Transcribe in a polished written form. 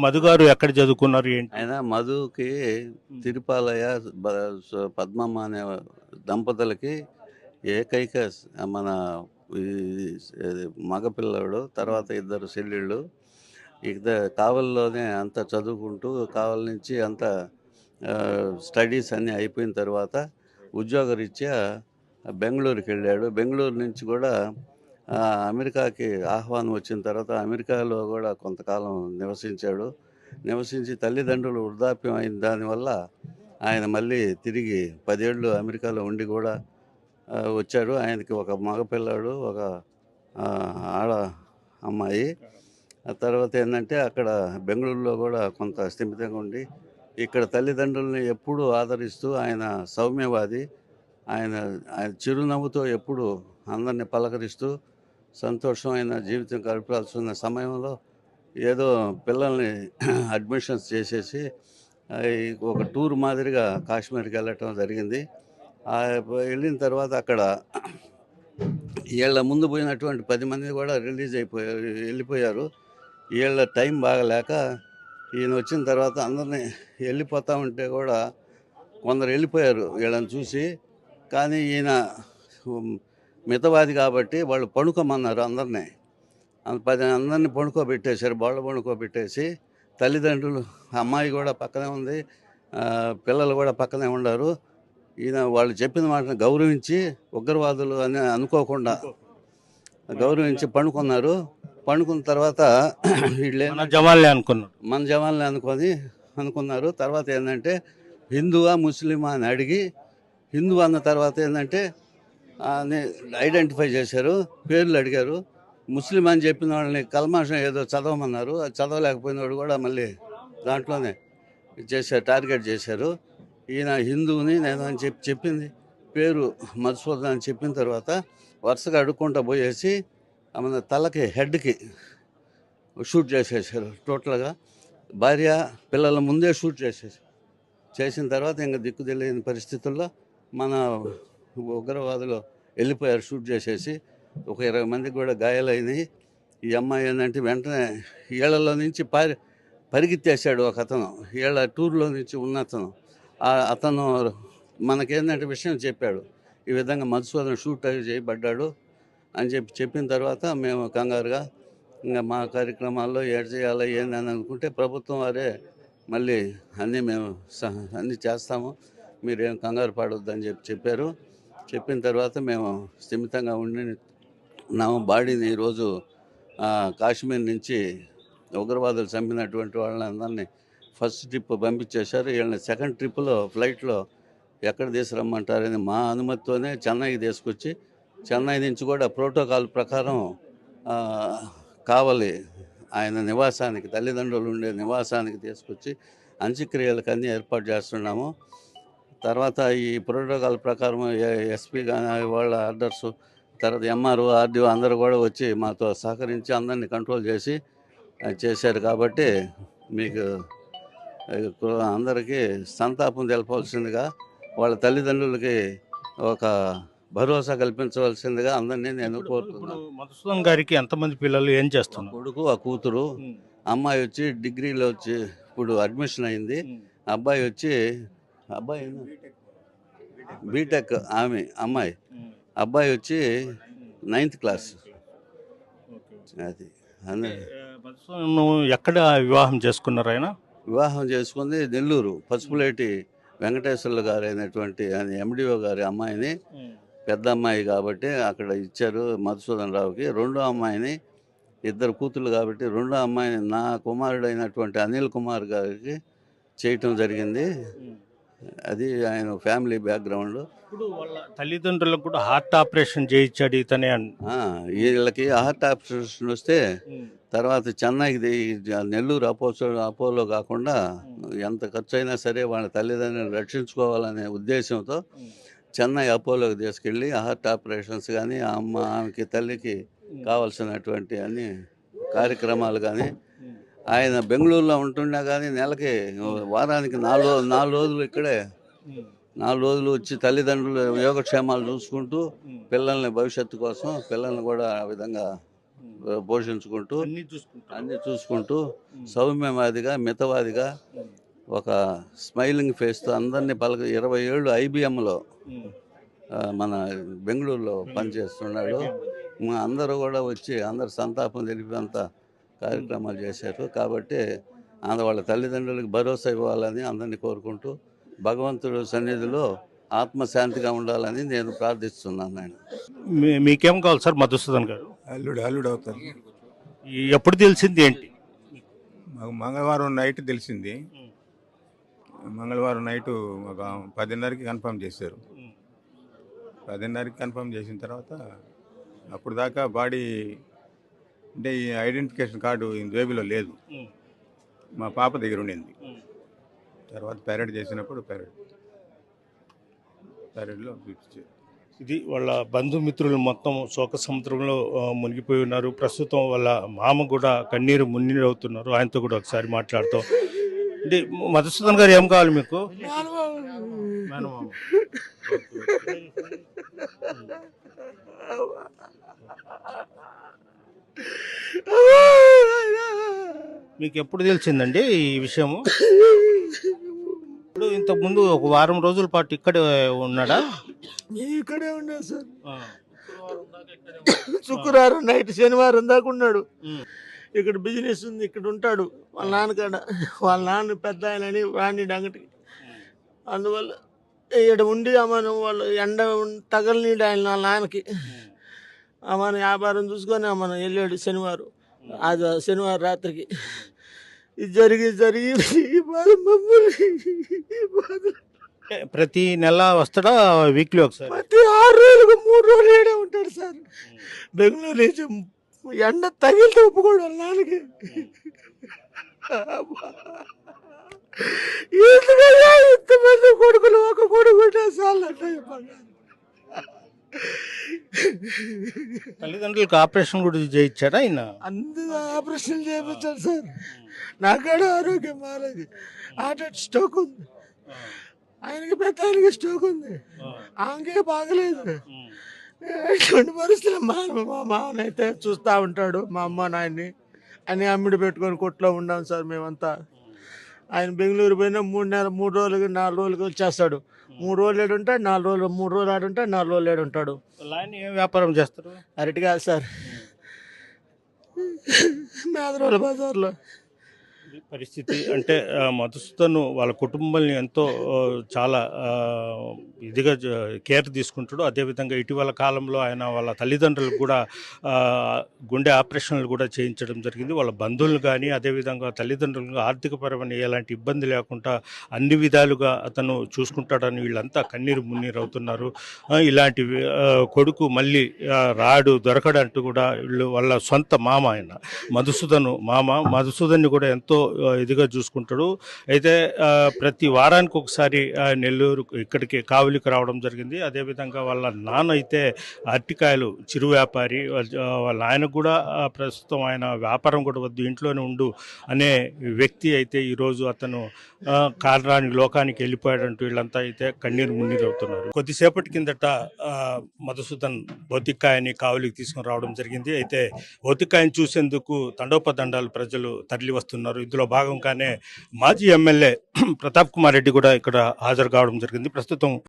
మధు గారు ఎక్కడ చదువుకున్నారు ఏంటి? ఆయన మధుకి తిరుపాలయ పద్మమ్మ అనే దంపతులకి ఏకైక మన ఇది మగపిల్లడు, తర్వాత ఇద్దరు చెల్లెళ్ళు. ఇక కావలిలోనే అంతా చదువుకుంటూ కావలి నుంచి అంతా స్టడీస్ అన్నీ అయిపోయిన తర్వాత ఉద్యోగరీత్యా బెంగళూరుకి వెళ్ళాడు. బెంగళూరు నుంచి కూడా అమెరికాకి ఆహ్వానం వచ్చిన తర్వాత అమెరికాలో కూడా కొంతకాలం నివసించాడు. నివసించి తల్లిదండ్రులు వృద్ధాప్యం అయిన దానివల్ల ఆయన మళ్ళీ తిరిగి 10 ఏళ్ళు అమెరికాలో ఉండి కూడా వచ్చాడు. ఆయనకి ఒక మగపిల్లాడు, ఒక ఆడ అమ్మాయి. ఆ తర్వాత ఏంటంటే అక్కడ బెంగళూరులో కూడా కొంత స్థిమితంగా ఉండి ఇక్కడ తల్లిదండ్రుల్ని ఎప్పుడూ ఆదరిస్తూ ఆయన సౌమ్యవాది. ఆయన ఆయన చిరునవ్వుతో ఎప్పుడు అందరినీ పలకరిస్తూ సంతోషమైన జీవితం గడపాల్సిన సమయంలో ఏదో పిల్లల్ని అడ్మిషన్స్ చేసేసి ఒక టూర్ మాదిరిగా కాశ్మీర్కి వెళ్ళటం జరిగింది. వెళ్ళిన తర్వాత అక్కడ వీళ్ళ ముందు పోయినటువంటి 10 మంది కూడా వెళ్ళిపోయారు. వీళ్ళ టైం బాగలేక ఈయన వచ్చిన తర్వాత అందరినీ వెళ్ళిపోతూ ఉంటే కూడా కొందరు వెళ్ళిపోయారు వీళ్ళని చూసి. కానీ ఈయన మితవాది కాబట్టి వాళ్ళు పడుకోమన్నారు అందరినీ. అందరినీ పడుకోబెట్టేశారు, బోళ్ళ పడుకోబెట్టేసి. తల్లిదండ్రులు, అమ్మాయి కూడా పక్కనే ఉంది, పిల్లలు కూడా పక్కనే ఉన్నారు. ఈయన వాళ్ళు చెప్పిన మాటను గౌరవించి ఉగ్రవాదులు అని అనుకోకుండా గౌరవించి పండుకున్నారు. పండుకున్న తర్వాత వీళ్ళే మన జవాన్లే అనుకున్నారు. తర్వాత ఏంటంటే హిందువా ముస్లిమా అని అడిగి హిందూ అన్న తర్వాత ఏంటంటే ఐడెంటిఫై చేశారు, పేర్లు అడిగారు. ముస్లిం అని చెప్పిన వాళ్ళని కల్మాషం ఏదో చదవమన్నారు. అది చదవలేకపోయిన వాడు కూడా మళ్ళీ దాంట్లోనే టార్గెట్ చేశారు. ఈయన హిందువుని నేను అని చెప్పింది, పేరు మధుసూదన్ అని చెప్పిన తర్వాత వరుసగా అడుక్కుంటూ పోయేసి మన తలకి, హెడ్కి షూట్ చేసేసారు. టోటల్గా భార్య పిల్లల ముందే షూట్ చేసిన తర్వాత ఇంకా దిక్కు తెలియని పరిస్థితుల్లో మన ఉగ్రవాదులు వెళ్ళిపోయారు షూట్ చేసేసి. ఒక 20 మందికి కూడా గాయాలైనవి. ఈ అమ్మాయి ఏంటంటే వెంటనే ఈళ్లలో నుంచి పరిగెత్తేసాడు ఒక అతను, ఈళ్ళ టూర్లో నుంచి ఉన్న అతను మనకేంటంటే విషయం చెప్పాడు, ఈ విధంగా మధుసూదన్ షూట్ చేయబడ్డాడు అని చెప్పిన తర్వాత మేము కంగారుగా ఇంకా మా కార్యక్రమాల్లో ఏడు చేయాలో ఏందని అనుకుంటే ప్రభుత్వం వారే మళ్ళీ మేము అన్నీ చేస్తాము, మీరేం కంగారు పడొద్దని చెప్పారు. చెప్పిన తర్వాత మేము స్థిమితంగా ఉండి నా బాడీని ఈరోజు కాశ్మీర్ నుంచి ఉగ్రవాదులు చంపినటువంటి వాళ్ళని అందరినీ ఫస్ట్ ట్రిప్ పంపించేశారు. వీళ్ళని సెకండ్ ట్రిప్లో ఫ్లైట్లో ఎక్కడ తీసుకురమ్మంటారని మా అనుమతితోనే చెన్నైకి తీసుకొచ్చి, చెన్నై నుంచి కూడా ప్రోటోకాల్ ప్రకారం కావలి ఆయన నివాసానికి, తల్లిదండ్రులు ఉండే నివాసానికి తీసుకొచ్చి అంత్యక్రియలకు అన్నీ ఏర్పాటు చేస్తున్నాము. తర్వాత ఈ ప్రోటోకాల్ ప్రకారం ఎస్పీ కానీ వాళ్ళ ఆర్డర్స్, తర్వాత ఎంఆర్ఓ, ఆర్డీఓ అందరూ కూడా వచ్చి మాతో సహకరించి అందరినీ కంట్రోల్ చేశారు. కాబట్టి మీకు అందరికీ సంతాపం తెలపాల్సిందిగా, వాళ్ళ తల్లిదండ్రులకి ఒక భరోసా కల్పించవలసిందిగా అందరినీ నేను కోరుతున్నాను. మధుసూదన్ గారికి ఎంతమంది పిల్లలు, ఏం చేస్తున్నారు? కొడుకు, ఆ కూతురు. అమ్మాయి వచ్చి డిగ్రీలో వచ్చి ఇప్పుడు అడ్మిషన్ అయింది. అబ్బాయి బీటెక్ అమ్మాయి. అబ్బాయి వచ్చి 9th క్లాస్. అది ఎక్కడ వివాహం చేసుకున్నారు? ఆయన వివాహం చేసుకుంది నెల్లూరు పసుపులేటి వెంకటేశ్వర్లు గారు అయినటువంటి ఎండిఓ గారి అమ్మాయిని, పెద్ద అమ్మాయి కాబట్టి అక్కడ ఇచ్చారు మధుసూదన్ రావుకి. రెండో అమ్మాయిని, ఇద్దరు కూతుళ్ళు కాబట్టి రెండో అమ్మాయిని నా కుమారుడు అయినటువంటి అనిల్ కుమార్ గారికి చేయటం జరిగింది. అది ఆయన ఫ్యామిలీ బ్యాక్గ్రౌండ్. ఇప్పుడు వాళ్ళ తల్లిదండ్రులకు కూడా హార్ట్ ఆపరేషన్ చేయించాడు ఇతనే. వీళ్ళకి హార్ట్ ఆపరేషన్ వస్తే తర్వాత చెన్నైకి, నెల్లూరు అపోలో కాకుండా ఎంత ఖర్చు అయినా సరే వాళ్ళ తల్లిదండ్రులను రక్షించుకోవాలనే ఉద్దేశంతో చెన్నై అపోలోకి తీసుకెళ్ళి హార్ట్ ఆపరేషన్స్ కానీ, ఆమెకి తల్లికి కావాల్సినటువంటి అన్ని కార్యక్రమాలు కానీ, ఆయన బెంగళూరులో ఉంటున్నా కానీ నెలకి, వారానికి 4 రోజులు ఇక్కడే, 4 రోజులు వచ్చి తల్లిదండ్రుల యోగక్షేమాలు చూసుకుంటూ పిల్లల్ని భవిష్యత్తు కోసం పిల్లల్ని కూడా ఆ విధంగా పోషించుకుంటూ అన్ని చూసుకుంటారు. అన్ని చూసుకుంటూ సౌమ్యవాదిగా మితవాదిగా ఒక స్మైలింగ్ ఫేస్తో అందరినీ 20 ఏళ్ళు ఐబిఎంలో మన బెంగళూరులో పనిచేస్తున్నాడు. అందరూ కూడా వచ్చి అందరు సంతాపం తెలిపేంత కార్యక్రమాలు చేశారు. కాబట్టి వాళ్ళ తల్లిదండ్రులకు భరోసా ఇవ్వాలని అందరినీ కోరుకుంటూ భగవంతుడు సన్నిధిలో ఆత్మశాంతిగా ఉండాలని నేను ప్రార్థిస్తున్నాను. ఆయన మీకేం కావాలి సార్ మధుసూదన్ గారు? అల్లుడు అవుతారు. ఎప్పుడు తెలిసింది ఏంటి? మాకు మంగళవారం నైట్ తెలిసింది. మంగళవారం నైట్ ఒక 10:30కి కన్ఫర్మ్ చేశారు. 10:30కి కన్ఫర్మ్ చేసిన తర్వాత అప్పుడు దాకా బాడీ అంటే ఈ ఐడెంటిఫికేషన్ కార్డు ఈ జేబులో లేదు, మా పాప దగ్గర ఉండింది. తర్వాత పెరేడ్ చేసినప్పుడు పెరేడ్లో చూపించారు. ఇది వాళ్ళ బంధుమిత్రులు మొత్తం శోక సముద్రంలో మునిగిపోయి ఉన్నారు. ప్రస్తుతం వాళ్ళ మామ కూడా కన్నీరు మున్నీరు అవుతున్నారు. ఆయనతో కూడా ఒకసారి మాట్లాడుతాం. అంటే మధుసూదన్ గారు ఏం కావాలి మీకు? మేనమామ. మీకు ఎప్పుడు తెలిసిందండి ఈ విషయము? ఇప్పుడు ఇంతకు ముందు ఒక వారం రోజుల పాటు ఇక్కడే ఉన్నాడా? ఇక్కడే ఉన్నాడు సార్. శుక్రవారం నైట్ శనివారం దాకా ఉన్నాడు. ఇక్కడ బిజినెస్ ఉంది, ఇక్కడ ఉంటాడు వాళ్ళ నాన్నకాడ. వాళ్ళ నాన్న పెద్ద ఆయనని వాడిని అంగటికి. అందువల్ల ఇక్కడ ఉండి అమ్మను వాళ్ళు ఎండ తగలనీడు ఆయన వాళ్ళ నాన్నకి. అమ్మను వ్యాపారం చూసుకొని అమ్మను వెళ్ళాడు శనివారం. అది శనివారం రాత్రికి ఇది జరిగి ఈ బాధ మమ్మల్ని ఈ బాధ ప్రతి నెల వస్తాడా? వీక్లీ ఒకసారి? ప్రతి 6 రోజులకు 3 రోజులు ఏడే ఉంటాడు సార్. బెంగళూరు నుంచి ఎండ తగిలితే ఒప్పుకోడు వాళ్ళ నాన్నకి. ఎందుకయ్యా ఇంతమంది కొడుకులు ఒక కొడుకు ఉంటే చాలు అంటే తల్లిదండ్రులకు ఆపరేషన్ కూడా చేయించాడా ఆయన? అందరూ ఆపరేషన్ చేయించాడు సార్. నాకాడ ఆరోగ్యం బాగాలేదు. హార్ట్ స్ట్రోక్ ఉంది. ఆయనకి పెద్ద ఆయనకి స్ట్రోక్ ఉంది. ఆమెకే బాగలేదు. ఇటువంటి పరిస్థితులు మా మామనైతే చూస్తూ ఉంటాడు. మా అమ్మ నాయన్ని అన్ని అమ్మిడి పెట్టుకొని కొట్లో ఉన్నాం సార్ మేమంతా. ఆయన బెంగళూరు పోయినా 3 రోజులకి 4 రోజులకి వచ్చేస్తాడు. 3 రోజులు ఏడుంటాడు, 4 రోజులు 3 రోజులు ఆడుంటాడు, 4 రోజులు ఏడుంటాడు. ఆయన ఏం వ్యాపారం చేస్తారు? అరటి కాదు సార్, మేదరోళ్ళ బజార్లో. పరిస్థితి అంటే మధుసూదన్ వాళ్ళ కుటుంబాన్ని ఎంతో చాలా ఇదిగా కేర్ తీసుకుంటాడు. అదేవిధంగా ఇటీవల కాలంలో ఆయన వాళ్ళ తల్లిదండ్రులకు కూడా గుండె ఆపరేషన్లు కూడా చేయించడం జరిగింది. వాళ్ళ బంధువులు కానీ అదేవిధంగా తల్లిదండ్రులకు ఆర్థికపరమైన ఎలాంటి ఇబ్బంది లేకుండా అన్ని విధాలుగా అతను చూసుకుంటాడని వీళ్ళంతా కన్నీరు మున్నీరు అవుతున్నారు. ఇలాంటి కొడుకు మళ్ళీ రాడు దొరకడంటూ కూడా వీళ్ళు వాళ్ళ సొంత మామ ఆయన మధుసూదన్ని కూడా ఎంతో ఇదిగా చూసుకుంటాడు. అయితే ప్రతి వారానికి ఒకసారి నెల్లూరు ఇక్కడికి కావలికి రావడం జరిగింది. అదేవిధంగా వాళ్ళ నాన్న అయితే అరటికాయలు చిరు వ్యాపారి. వాళ్ళ ఆయనకు కూడా ప్రస్తుతం ఆయన వ్యాపారం కూడా వద్దు ఇంట్లోనే ఉండు అనే వ్యక్తి అయితే ఈరోజు అతను కారణానికి లోకానికి వెళ్ళిపోయాడంటూ వీళ్ళంతా అయితే కన్నీరు మున్నీరు అవుతున్నారు. కొద్దిసేపటి కిందట మధుసూదన్ భౌతికాయని కావలికి తీసుకుని రావడం జరిగింది. అయితే భౌతికాయని చూసేందుకు తండోపతండాలు ప్రజలు తరలి వస్తున్నారు. ఇందులో భాగంగానే మాజీ ఎమ్మెల్యే ప్రతాప్ కుమార్ రెడ్డి కూడా ఇక్కడ హాజరు కావడం జరిగింది. ప్రస్తుతం